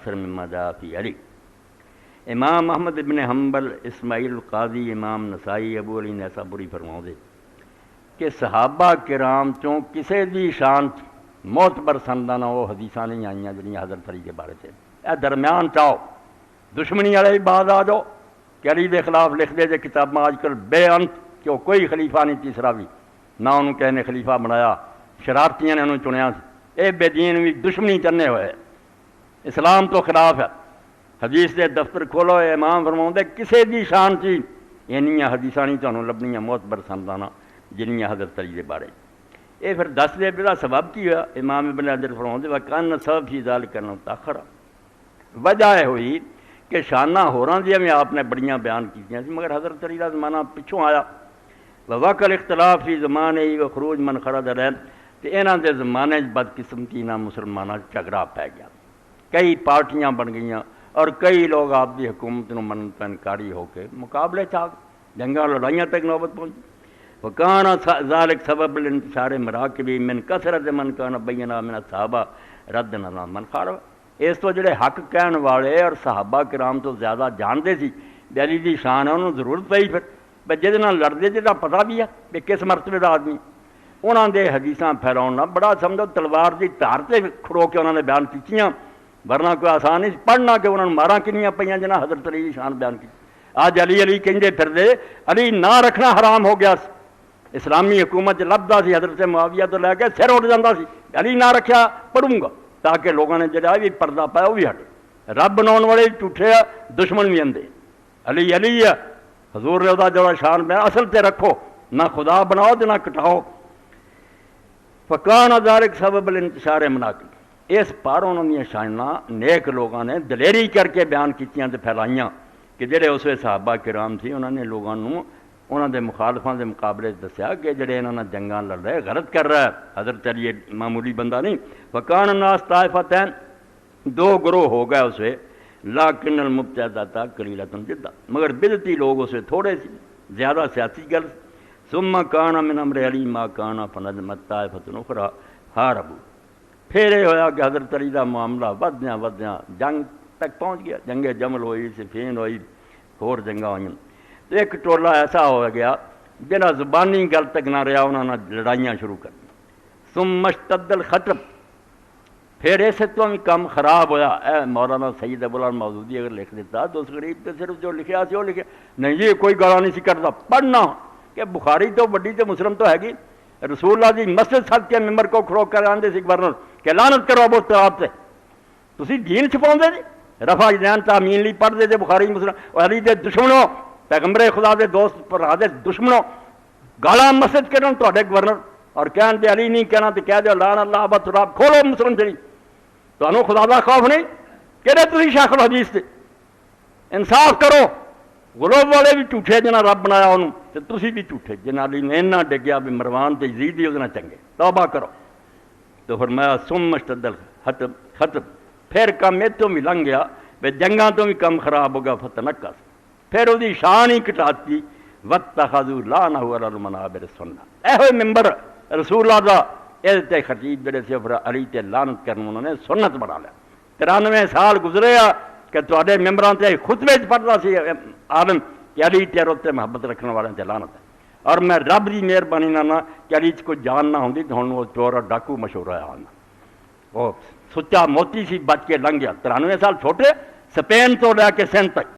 مما جاء فی علی۔ امام احمد ابن حنبل، اسماعیل القاضی، امام نسائی، ابو علی نیسابوری فرماؤندے کہ صحابہ کرام چوں کسے دی شان معتبر سندانہ وہ حدیثاں نہیں آئیاں جنہاں حضرت علی کے بارے سے اے درمیان چاہو دشمنی والے بعد آ جاؤ کہ علی دے خلاف لکھ دے جے کتاباں آج کل بے انت کہ وہ کوئی خلیفہ نہیں تیسرا بھی نہ انہوں کہے نے خلیفہ بنایا، شرارتیاں نے انہوں چنیا سی، اے بے دین بھی دشمنی چنے ہوئے، اسلام تو خلاف ہے۔ حدیث دے دفتر کھولو، امام فرماؤندے کسے دی شان چی اینیاں حدیثاں نہیں تانوں لبنیاں معتبر سندانہ جنیاں حضرت علی دے بارے۔ اے پھر دس دے بلا سبب کی ہوا، امام ابن حجر فرماؤندے وکان سبب فی ذالک انہ تاخر، وجہ ہوئی کہ شانہ ہوراں دیاں میں آپ نے بڑیاں بیان کیتیاں سی مگر حضرت علی دا زمانہ پچھوں آیا، ووقع اختلاف فی زمانے و خروج من خرج علیہ، تے انہاں دے زمانے بدقسمتی نہ مسلماناں جھگڑا پہ گیا، کئی پارٹیاں بن گئیاں اور کئی لوگ آپ دی حکومت نو منن تو انکاری ہو کے مقابلے چاہ جنگاں لڑائیاں تک نوبت پہنچی۔ وکان ذالک سبب الانتشار مراکبی من کثرت من کان بینا من الصحابہ رد نہ من خالف، اس تو جڑے حق کہن والے اور صحابہ کرام تو زیادہ جانتے سی بھی علی دی شان ہے انہوں ضرورت پئی پھر بے جہدے نال لڑدے جہاں پتہ بھی ہے کہ کس مرتبے دا آدمی، انہاں دے حدیثاں پھیلاؤنا بڑا سمجھو تلوار دی دھار تے کھڑو کے انہوں نے بیان کیتیاں، ورنہ کوئی آسان نہیں پڑھنا کہ انہوں نے ماراں کنیاں پئیاں جنہاں حضرت علی دی شان بیان کی۔ آج علی علی کہندے پھردے، علی نہ رکھنا حرام ہو گیا سی، اسلامی حکومت لبدا سی حضرت معاویہ تو لے کے سر اٹھ جاندہ سی، علی نہ رکھیا پڑھوں گا تاکہ لوگوں نے جڑا بھی پردہ پایا وہ بھی ہٹے، رب بناؤن والے جھوٹے دشمن بھی اندے، علی علی ہے حضور نے دا جڑا شان بیان اصل تے رکھو، نہ خدا بناؤ تے نہ کٹاؤ۔ فکان ذالک سبب الانتشار مناقب، اس پر انہوں نے شاناں نیک لوگوں نے دلیری کر کے بیان کیتیاں تے پھیلائیاں کہ جڑے اس ویلے صحابہ کرام تھی انہوں نے لوگوں انہوں دے مخالفاں دے مقابلے دسیا کہ جڑے انہوں نے جنگاں لڑ رہے غلط کر رہا ہے، حضرت علی معمولی بندہ نہیں۔ فکان الناس طائفتین، دو گروہ ہو گئے اس ویلے، لیکن المبتدعۃ قلیلۃ جدا، مگر بدعتی لوگ اس ویلے تھوڑے سی، زیادہ سیاسی گل۔ ثم کان من امر علی ما کان فنظمت طائفۃ اخری حاربوا، پھر یہ ہویا کہ حضرت علی دا معاملہ ودیاں جنگ تک پہنچ گیا، جنگ جمل ہوئی، صفین ہوئی، اور جنگاں ہوئیں، تو ایک ٹولہ ایسا ہو گیا جنہاں زبانی گل تک نہ رہا، انہوں نے لڑائیاں شروع کر دیں۔ ثم اشتد الخطب، پھر ایسے تو بھی کام خراب ہویا۔ اے مولانا سید ابو الحسن مودودی اگر لکھ دیتا تو اس غریب تے صرف جو لکھیا سی وہ لکھیا، نہیں جی کوئی گالا نہیں سی کرتا، پڑھنا کہ بخاری تو بڑی تے مسلم تو ہے گی، رسول اللہ دی مسجد سد کے ممبر کو کھڑو کر آندے سی گورنر کہ لعنت کرو ابو طراب سے، تسی دین چھپاؤندے جی، رفع دین تعمین لی پڑھ دے جے بخاری مسلم، اور علی دے دشمنوں پیغمبر خدا دے دوست پر دے دشمنوں گالاں مسجد کرن تواڈے گورنر، اور کہن دے علی نہیں کہنا تو کہہ دے لعن اللہ ابو طراب، کھولو مسلم جڑی تانوں خدا دا خوف نہیں، کہڑے تسی شیخ الحدیث تے انصاف کرو، غلوب والے بھی جھوٹے جنہاں رب بنایا انہوں تے تسی بھی جھوٹے، جنہاں علی نے اتنا ڈگیا بھی مروان تے یزید بھی اس نال چنگے، توبہ کرو۔ تو فرمایا ثم اشتد الخطب، پھر کم اتوں بھی لنگ گیا، بے جنگاں تو بھی کم خراب ہو گیا، فتنکس، پھر وہ دی شان ہی کٹاتی، واتخذوا لعنہ علی المنابر السنہ، اے ہوئے ممبر رسول اللہ دا یہ تے خطیب جڑے سے علی تے لعنت کرن انہوں نے سنت بنا لیا۔ 93 سال گزرے کہ تواڈے ممبراں تے خطبے چ پڑھدا سی عالم کہ علی تیرے تے محبت رکھنے والے تے لعنت ہے، اور میں رب دی مہربانی نال کہ علی چ کوئی جان نہ ہوندی تو ہن وہ چور اور ڈاکو مشہور ہوا ہونا، وہ سچا موتی سی بچ کے لنگ گیا۔ 93 سال چھوٹے، سپین تو لے کے سندھ تک